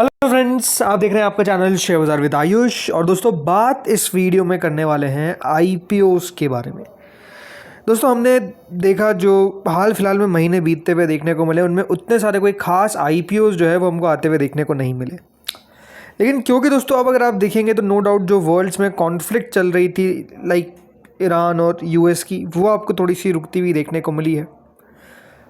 Hello friends, आप देख रहे हैं आपका चैनल शेयर बाजार विद आयुष। और दोस्तों, बात इस वीडियो में करने वाले हैं आईपीओस के बारे में। दोस्तों, हमने देखा जो हाल फिलहाल में महीने बीतते हुए देखने को मिले, उनमें उतने सारे कोई खास आईपीओस जो है वो हमको आते हुए देखने को नहीं मिले। लेकिन क्योंकि दोस्तों अब अगर आप देखेंगे तो नो डाउट जो वर्ल्ड्स में कॉन्फ्लिक्ट चल रही थी, लाइक ईरान और यूएस की, वो आपको थोड़ी सी रुकती हुई देखने को मिली है।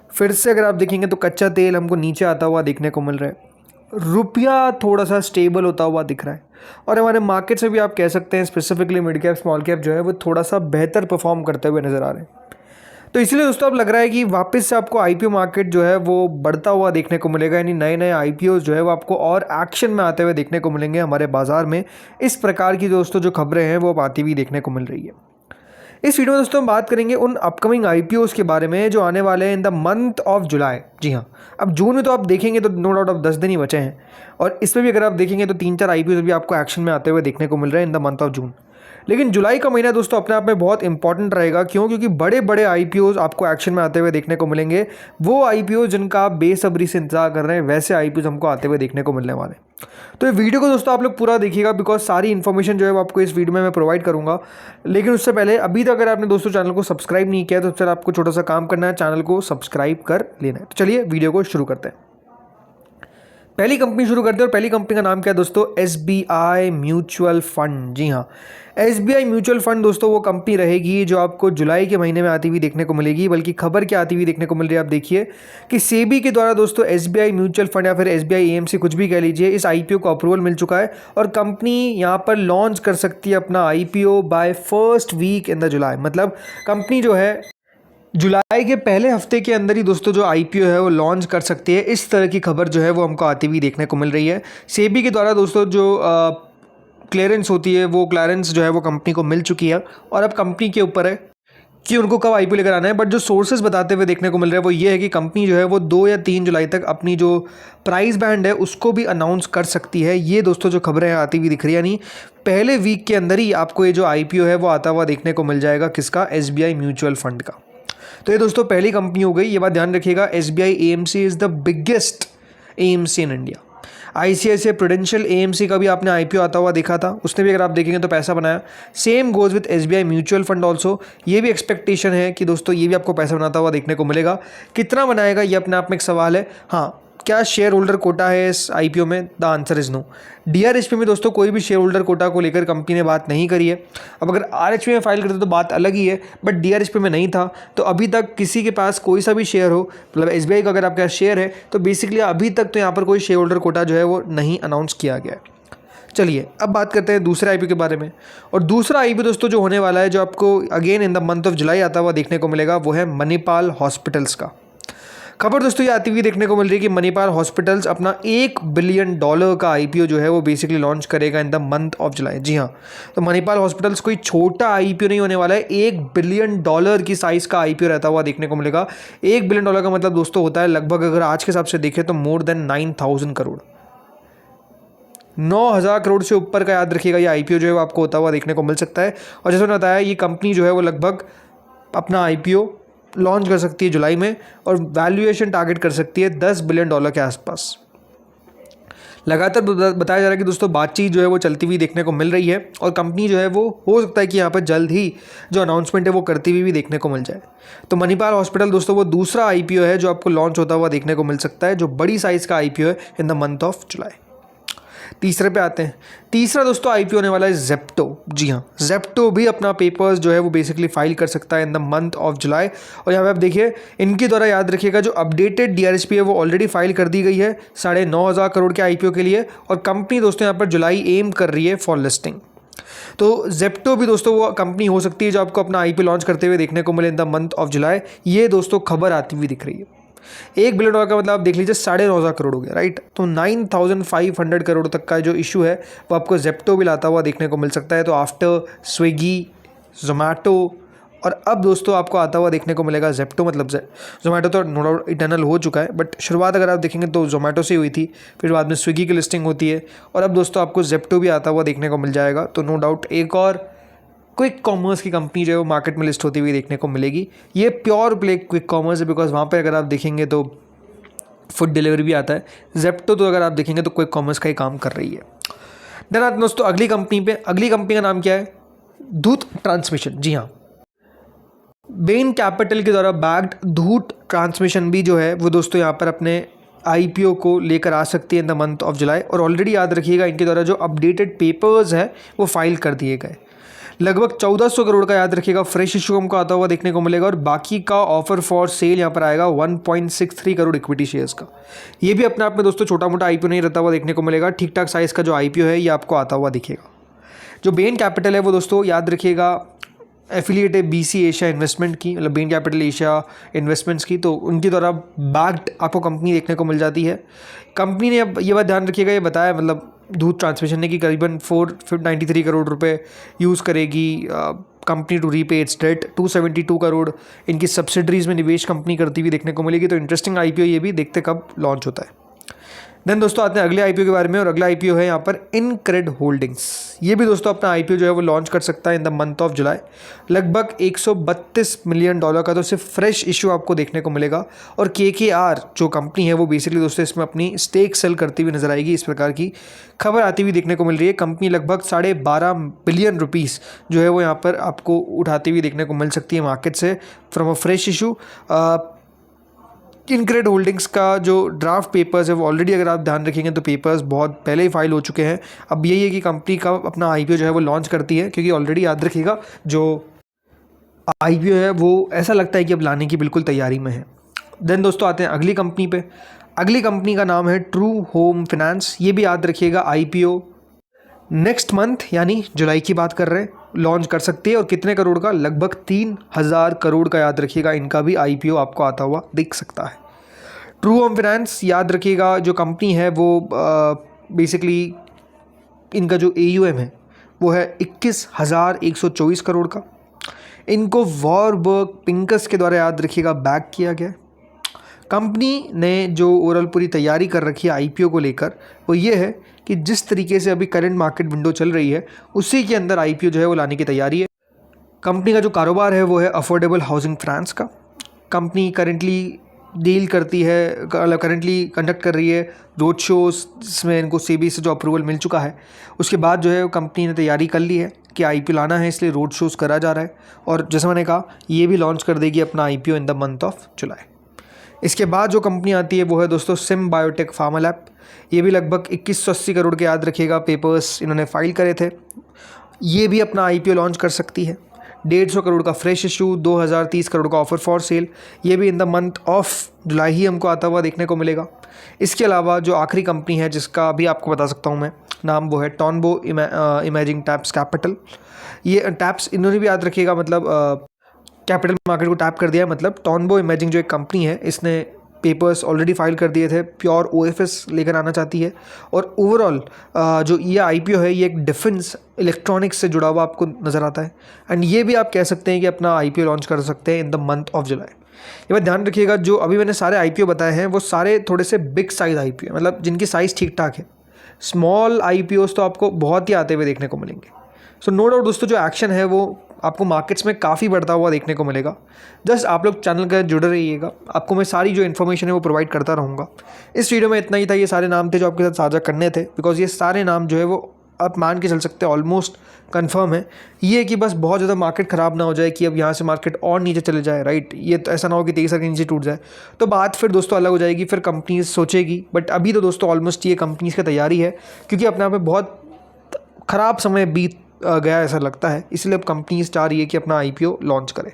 फिर से अगर आप देखेंगे तो कच्चा तेल हमको नीचे आता हुआ देखने को मिल रहा है। रुपया थोड़ा सा स्टेबल होता हुआ दिख रहा है। और हमारे मार्केट से भी आप कह सकते हैं, specifically mid cap small cap जो है वो थोड़ा सा बेहतर परफॉर्म करते हुए नज़र आ रहे हैं। तो इसलिए दोस्तों अब लग रहा है कि वापस से आपको आईपीओ मार्केट जो है वो बढ़ता हुआ देखने को मिलेगा, यानी नए नए आईपीओ जो है वो आपको और एक्शन में आते हुए देखने को मिलेंगे हमारे बाजार में। इस प्रकार की दोस्तों जो खबरें हैं वो अब आती हुई देखने को मिल रही है। इस वीडियो में दोस्तों हम बात करेंगे उन अपकमिंग आईपीओस के बारे में जो आने वाले हैं in the month of July. जी हाँ, अब जून में तो आप देखेंगे तो नो डाउट अब 10 दिन ही बचे हैं, और इसमें भी अगर आप देखेंगे तो 3-4 आईपीओस भी आपको एक्शन में आते हुए देखने को मिल रहे हैं in the month of June. लेकिन जुलाई का महीना दोस्तों अपने आप में बहुत इंपॉर्टेंट रहेगा। क्यों? क्योंकि बड़े बड़े आईपीओस आपको एक्शन में आते हुए देखने को मिलेंगे। वो आईपीओ जिनका आप बेसब्री से इंतजार कर रहे हैं, वैसे आईपीओस हमको आते हुए देखने को मिलने वाले हैं। तो ये वीडियो को दोस्तों आप लोग पूरा देखिएगा, बिकॉज सारी इन्फॉर्मेशन जो है वो आपको इस वीडियो में मैं प्रोवाइड करूंगा। लेकिन उससे पहले अभी तक अगर आपने दोस्तों चैनल को सब्सक्राइब नहीं किया तो चलो आपको छोटा सा काम करना है, चैनल को सब्सक्राइब कर लेना है। तो चलिए वीडियो को शुरू करते हैं। पहली कंपनी शुरू करते हैं, और पहली कंपनी का नाम क्या है दोस्तों? SBI mutual fund. जी हाँ, एसबीआई म्यूचुअल फंड दोस्तों वो कंपनी रहेगी जो आपको जुलाई के महीने में आती हुई देखने को मिलेगी। बल्कि खबर क्या आती हुई देखने को मिल रही है, आप देखिए कि सेबी के द्वारा दोस्तों एसबीआई म्यूचुअल फंड या फिर एसबीआई एएमसी कुछ भी कह लीजिए, इस आईपीओ को अप्रूवल मिल चुका है और कंपनी यहाँ पर लॉन्च कर सकती है अपना IPO by first week in the July. मतलब कंपनी जो है जुलाई के पहले हफ्ते के अंदर ही दोस्तों जो आईपीओ है वो लॉन्च कर सकती है। इस तरह की खबर जो है वो हमको आती हुई देखने को मिल रही है। सेबी के द्वारा दोस्तों जो क्लियरेंस होती है, वो क्लियरेंस जो है वो कंपनी को मिल चुकी है, और अब कंपनी के ऊपर है कि उनको कब आईपीओ लेकर आना है। बट जो सोर्सेज बताते हुए देखने को मिल रहा है वो ये है कि कंपनी जो है वो 2 या 3 जुलाई तक अपनी जो प्राइस बैंड है उसको भी अनाउंस कर सकती है। ये दोस्तों जो खबरें आती हुई दिख रही है, यानी पहले वीक के अंदर ही आपको ये जो आईपीओ है वो आता हुआ देखने को मिल जाएगा। किसका? एसबीआई म्यूचुअल फंड का। तो ये दोस्तों पहली कंपनी हो गई। ये बात ध्यान रखिएगा, SBI AMC is the biggest AMC in India. ICICI prudential AMC का भी आपने आईपीओ आता हुआ देखा था, उसने भी अगर आप देखेंगे तो पैसा बनाया। Same goes with SBI mutual fund also. ये भी एक्सपेक्टेशन है कि दोस्तों ये भी आपको पैसा बनाता हुआ देखने को मिलेगा। कितना बनाएगा ये अपने आप में एक सवाल है। हाँ, क्या शेयर होल्डर कोटा है इस आईपीओ में? The answer is no. DRHP में दोस्तों कोई भी शेयर होल्डर कोटा को लेकर कंपनी ने बात नहीं करी है। अब अगर आरएचपी में फाइल करते तो बात अलग ही है, बट डीआरएचपी में नहीं था। तो अभी तक किसी के पास कोई सा भी शेयर हो, मतलब एसबीआई का अगर आपका शेयर है, तो बेसिकली अभी तक तो यहाँ पर कोई शेयर होल्डर कोटा जो है वो नहीं अनाउंस किया गया है। चलिए अब बात करते हैं दूसरे आईपीओ के बारे में। और दूसरा आईपीओ दोस्तों जो होने वाला है, जो आपको again in the month of जुलाई आता हुआ देखने को मिलेगा, वो है मणिपाल हॉस्पिटल्स का। खबर दोस्तों ये आती हुई देखने को मिल रही है कि मणिपाल हॉस्पिटल्स अपना $1 बिलियन का आईपीओ जो है वो बेसिकली लॉन्च करेगा in the month of July. जी हाँ, तो मणिपाल हॉस्पिटल्स कोई छोटा आईपीओ नहीं होने वाला है। $1 बिलियन की साइज का आईपीओ रहता हुआ देखने को मिलेगा। $1 बिलियन का मतलब दोस्तों होता है लगभग, अगर आज के हिसाब से देखें तो मोर देन 9,000 करोड़। 9,000 करोड़ से ऊपर का याद रखिएगा ये आईपीओ जो है वो आपको होता हुआ देखने को मिल सकता है। और जैसे मैंने बताया, ये कंपनी जो है वो लगभग अपना आईपीओ लॉन्च कर सकती है जुलाई में, और वैल्यूएशन टारगेट कर सकती है $10 बिलियन के आसपास। लगातार बताया जा रहा है कि दोस्तों बातचीत जो है वो चलती हुई देखने को मिल रही है, और कंपनी जो है वो हो सकता है कि यहाँ पर जल्द ही जो अनाउंसमेंट है वो करती हुई भी देखने को मिल जाए। तो मणिपाल हॉस्पिटल दोस्तों वो दूसरा आईपीओ है जो आपको लॉन्च होता हुआ देखने को मिल सकता है, जो बड़ी साइज़ का आईपीओ है इन द मंथ ऑफ जुलाई। तीसरे पे आते हैं। तीसरा दोस्तों आईपीओ होने वाला है जेप्टो। जी हाँ, जेप्टो भी अपना पेपर्स जो है वो बेसिकली फाइल कर सकता है इन द मंथ ऑफ जुलाई। और यहाँ पे आप देखिए, इनके द्वारा याद रखिएगा जो अपडेटेड डीआरएचपी है वो ऑलरेडी फाइल कर दी गई है 9,500 करोड़ के आईपीओ के लिए, और कंपनी दोस्तों यहाँ पर जुलाई एम कर रही है फॉर लिस्टिंग। तो जेप्टो भी दोस्तों वो कंपनी हो सकती है जो आपको अपना आईपीओ लॉन्च करते हुए देखने को मिले इन द मंथ ऑफ जुलाई। ये दोस्तों खबर आती हुई दिख रही है। $1 बिलियन का मतलब आप देख लीजिए 9,500 करोड़ हो गया, राइट। तो 9,500 करोड़ तक का जो इशू है वो आपको जेप्टो भी लाता हुआ देखने को मिल सकता है। तो आफ्टर स्विगी, जोमेटो, और अब दोस्तों आपको आता हुआ देखने को मिलेगा जेप्टो। मतलब जोमेटो तो नो डाउट इटर्नल हो चुका है, बट शुरुआत अगर आप देखेंगे तो जोमेटो से हुई थी, फिर बाद में स्विगी की लिस्टिंग होती है, और अब दोस्तों आपको जेप्टो भी आता हुआ देखने को मिल जाएगा। तो नो डाउट एक और क्विक कॉमर्स की कंपनी जो है वो मार्केट में लिस्ट होती हुई देखने को मिलेगी। ये प्योर प्ले क्विक कॉमर्स है, बिकॉज वहाँ पर अगर आप देखेंगे तो फूड डिलीवरी भी आता है। जेप्टो तो अगर आप देखेंगे तो क्विक कॉमर्स का ही काम कर रही है। देन आते दोस्तों अगली कंपनी पे। अगली कंपनी का नाम क्या है? धूत ट्रांसमिशन। जी हाँ, बेन कैपिटल के द्वारा बैक्ड धूत ट्रांसमिशन भी जो है वो दोस्तों यहाँ पर अपने आईपीओ को लेकर आ सकती है इन द मंथ ऑफ जुलाई। और ऑलरेडी याद रखिएगा इनके द्वारा जो अपडेटेड पेपर्स है वो फाइल कर दिए गए। लगभग 1400 करोड़ का याद रखिएगा फ्रेश इशू हमको आता हुआ देखने को मिलेगा, और बाकी का ऑफर फॉर सेल यहाँ पर आएगा 1.63 करोड़ इक्विटी शेयर्स का। ये भी अपने आप में दोस्तों छोटा मोटा आईपीओ नहीं रहता हुआ देखने को मिलेगा, ठीक ठाक साइज़ का जो आईपीओ है ये आपको आता हुआ दिखेगा। जो बेन कैपिटल है वो दोस्तों याद रखिएगा एफिलिएट है बीसी एशिया इन्वेस्टमेंट की, मतलब बेन कैपिटल एशिया इन्वेस्टमेंट्स की, तो उनके द्वारा बैक्ड आपको कंपनी देखने को मिल जाती है। कंपनी ने अब ये बात ध्यान रखिएगा, ये बताया मतलब धूत ट्रांसमिशन ने कि करीबन 493 करोड़ रुपए यूज़ करेगी company to repay its debt. 272 crore इनकी सब्सिडरीज में निवेश कंपनी करती हुई देखने को मिलेगी। तो इंटरेस्टिंग आईपीओ, ये भी देखते कब लॉन्च होता है। देन दोस्तों आते हैं अगले आईपीओ के बारे में, और अगला आईपीओ है यहाँ पर इनक्रेड होल्डिंग्स। ये भी दोस्तों अपना आईपीओ जो है वो लॉन्च कर सकता है इन द मंथ ऑफ जुलाई। लगभग $132 मिलियन का तो सिर्फ फ्रेश इशू आपको देखने को मिलेगा। और केकेआर जो कंपनी है वो बेसिकली दोस्तों इसमें अपनी स्टेक सेल करती हुई नजर आएगी, इस प्रकार की खबर आती हुई देखने को मिल रही है। कंपनी लगभग 12.5 बिलियन रुपीज़ जो है वो यहाँ पर आपको उठाती हुई देखने को मिल सकती है मार्केट से from a fresh issue. InCred holdings का जो ड्राफ्ट पेपर्स है वो ऑलरेडी अगर आप ध्यान रखेंगे तो पेपर्स बहुत पहले ही फाइल हो चुके हैं। अब यही है कि कंपनी का अपना आईपीओ जो है वो लॉन्च करती है, क्योंकि ऑलरेडी याद रखिएगा जो आईपीओ है वो ऐसा लगता है कि अब लाने की बिल्कुल तैयारी में है। देन दोस्तों आते हैं अगली कंपनी पे। अगली कंपनी का नाम है ट्रू होम फाइनेंस। ये भी याद रखिएगा आईपीओ नेक्स्ट मंथ यानी जुलाई की बात कर रहे हैं, लॉन्च कर सकती है। और कितने करोड़ का? लगभग 3000 करोड़ का याद रखिएगा इनका भी आईपीओ आपको आता हुआ दिख सकता है। ट्रू होम फाइनेंस याद रखिएगा जो कंपनी है वो बेसिकली इनका जो AUM है वो है 21,124 करोड़ का। इनको वॉरबर्ग पिंकस के द्वारा याद रखिएगा बैक किया गया। कंपनी ने जो ओवरऑल पूरी तैयारी कर रखी है आईपीओ को लेकर वो ये है कि जिस तरीके से अभी करंट मार्केट विंडो चल रही है उसी के अंदर आईपीओ जो है वो लाने की तैयारी है। कंपनी का जो कारोबार है वो है अफोर्डेबल हाउसिंग फाइनेंस का। कंपनी करंटली डील करती है, करंटली कंडक्ट कर रही है रोड शोज़, जिसमें इनको सेबी से जो अप्रूवल मिल चुका है। उसके बाद जो है कंपनी ने तैयारी कर ली है कि आईपीओ लाना है, इसलिए रोड शोज़ करा जा रहा है। और जैसे मैंने कहा ये भी लॉन्च कर देगी अपना IPO in the month of जुलाई। इसके बाद जो कंपनी आती है वो है दोस्तों सिम बायोटेक फार्मा लैब। ये भी लगभग 2180 करोड़ के याद रखिएगा पेपर्स इन्होंने फाइल करे थे। ये भी अपना आईपीओ लॉन्च कर सकती है। 150 करोड़ का फ्रेश इशू, 2030 करोड़ का ऑफर फॉर सेल, ये भी in the month of July ही हमको आता हुआ देखने को मिलेगा। इसके अलावा जो आखिरी कंपनी है जिसका अभी आपको बता सकता हूँ मैं नाम, वो है टॉनबो इमेजिंग टैप्स कैपिटल। ये टैप्स इन्होंने भी याद रखिएगा, मतलब कैपिटल मार्केट को टैप कर दिया है। मतलब टॉनबो इमेजिंग जो एक कंपनी है इसने पेपर्स ऑलरेडी फाइल कर दिए थे, प्योर OFS लेकर आना चाहती है। और ओवरऑल जो ये आईपीओ है ये एक डिफेंस इलेक्ट्रॉनिक्स से जुड़ा हुआ आपको नज़र आता है। एंड ये भी आप कह सकते हैं कि अपना आईपीओ लॉन्च कर सकते हैं इन द मंथ ऑफ जुलाई। ये बात ध्यान रखिएगा जो अभी मैंने सारे आईपीओ बताए हैं वो सारे थोड़े से बिग साइज़ आईपीओ, मतलब जिनकी साइज़ ठीक ठाक है। स्मॉल आईपीओस तो आपको बहुत ही आते हुए देखने को मिलेंगे। सो नो डाउट दोस्तों जो एक्शन है वो आपको मार्केट्स में काफ़ी बढ़ता हुआ देखने को मिलेगा। जस्ट आप लोग चैनल के जुड़े रहिएगा, आपको मैं सारी जो इन्फॉर्मेशन है वो प्रोवाइड करता रहूँगा। इस वीडियो में इतना ही था। ये सारे नाम थे जो आपके साथ साझा करने थे, बिकॉज ये सारे नाम जो है वो आप मान के चल सकते हैं ऑलमोस्ट कंफर्म है। ये कि बस बहुत ज़्यादा मार्केट ख़राब ना हो जाए कि अब यहाँ से मार्केट और नीचे चले जाए, राइट। ये तो ऐसा ना हो कि 23 के नीचे टूट जाए, तो बात फिर दोस्तों अलग हो जाएगी, फिर कंपनीज सोचेगी। बट अभी तो दोस्तों ऑलमोस्ट ये कंपनीज़ की तैयारी है, क्योंकि अपने आप में बहुत ख़राब समय बीत गया ऐसा लगता है, इसलिए अब कंपनीज चाह रही है कि अपना आईपीओ लॉन्च करें।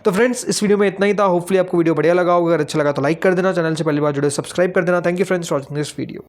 तो फ्रेंड्स इस वीडियो में इतना ही था। होपफुली आपको वीडियो बढ़िया लगा होगा। अगर अच्छा लगा तो लाइक कर देना, चैनल से पहली बार जुड़े सब्सक्राइब कर देना। Thank you friends for watching this video.